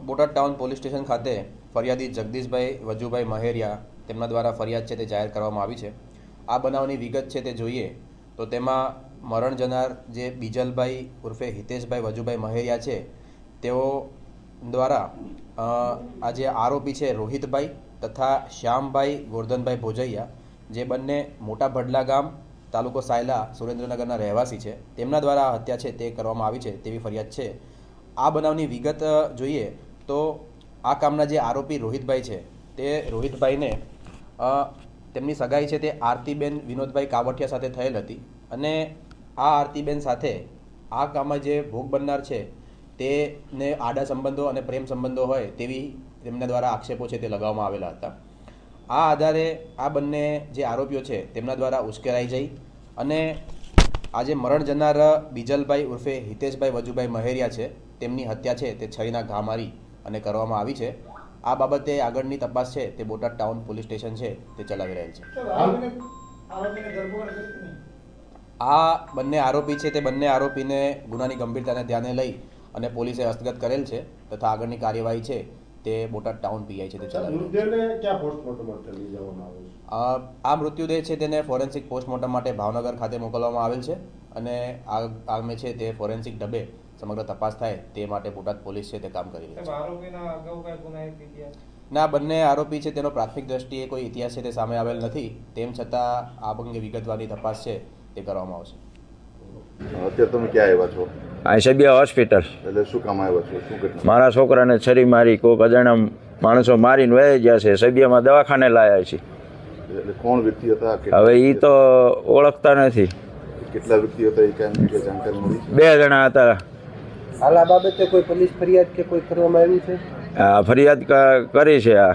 Botad town police station ખાતે ફરિયાદી જગદીશભાઈ વજુભાઈ મહેરિયા તેમના દ્વારા ફરિયાદ છે તે જાહેર કરવામાં આવી છે। આ બનાવની વિગત છે તે જોઈએ તો તેમાં મરણ જનાર જે બીજલભાઈ ઉર્ફે હિતેશભાઈ વજુભાઈ મહેરિયા છે તેઓ દ્વારા આ જે આરોપી છે રોહિતભાઈ તથા શ્યામભાઈ ગોરધનભાઈ ભોજૈયા જે બંને મોટા ભડલા ગામ તાલુકો સાયલા સુરેન્દ્રનગરના રહેવાસી છે તેમના દ્વારા હત્યા છે તે કરવામાં આવી છે તેવી ફરિયાદ છે। આ બનાવની વિગત જોઈએ તો આ કામના જે આરોપી રોહિતભાઈ છે તે રોહિતભાઈને તેમની સગાઈ છે તે આરતીબેન વિનોદભાઈ કાવઠિયા સાથે થયેલ હતી અને આ આરતીબેન સાથે આ કામમાં જે ભોગ બનનાર છે તેને આડા સંબંધો અને પ્રેમ સંબંધો હોય તેવી તેમના દ્વારા આક્ષેપો છે તે લગાવવામાં આવેલા હતા। આ આધારે આ બંને જે આરોપીઓ છે તેમના દ્વારા ઉશ્કેરાઈ જઈ અને આ જે મરણ જનાર બીજલભાઈ ઉર્ફે હિતેશભાઈ વજુભાઈ મહેરિયા છે તેમની હત્યા છે તે છરીના ઘા મારી અને કરવામાં આવી છે। આ બાબતે આગળની તપાસ છે તે બોટાદ ટાઉન પોલીસ સ્ટેશન છે તે ચલાવી રહેલ છે। આ બંને આરોપી છે તે બંને આરોપીને ગુનાની ગંભીરતાને ધ્યાને લઈ અને પોલીસે હસ્તગત કરેલ છે તથા આગળની કાર્યવાહી છે તે બોટાદ ટાઉન પીઆઈ છે તે ચલાવી આ મૃત્યુદેહ છે તેને ફોરેન્સિક પોસ્ટમોર્ટમ માટે ભાવનગર ખાતે મોકલવામાં આવેલ છે અને આગામી છે તે ફોરેન્સિક ઢબે સમગ્ર તપાસ થાય તે માટે બોટાદ પોલીસ છે તે કામ કરી રહી છે। ના બંને આરોપી છે તેનો પ્રાથમિક દ્રષ્ટિએ કોઈ ઇતિહાસ છે તે સામે આવેલ નથી, તેમ છતાં આ અંગે વિગતવારની તપાસ છે તે કરવામાં આવશે। અત્યારે તમે ક્યાં આવ્યા છો? આઈસીબીઆઈ હોસ્પિટલ। એટલે શું કામ આવ્યા છો? શું ઘટના? મારા છોકરાને છરી મારી કોઈક અજાણ્યા માણસો મારીને વહી ગયા છે। સબિયામાં દવાખાને લાયા છે। એટલે કોણ વ્યક્તિ હતા? હવે એ તો ઓળખતા નથી। કેટલા વ્યક્તિ હતા એ કાંઈ જાણકારી મળી? 2 જણા હતા। હાલ આ બાબતે કોઈ પોલીસ ફરિયાદ કે કોઈ કરવામાં આવી છે? ફરિયાદ કરી છે। આ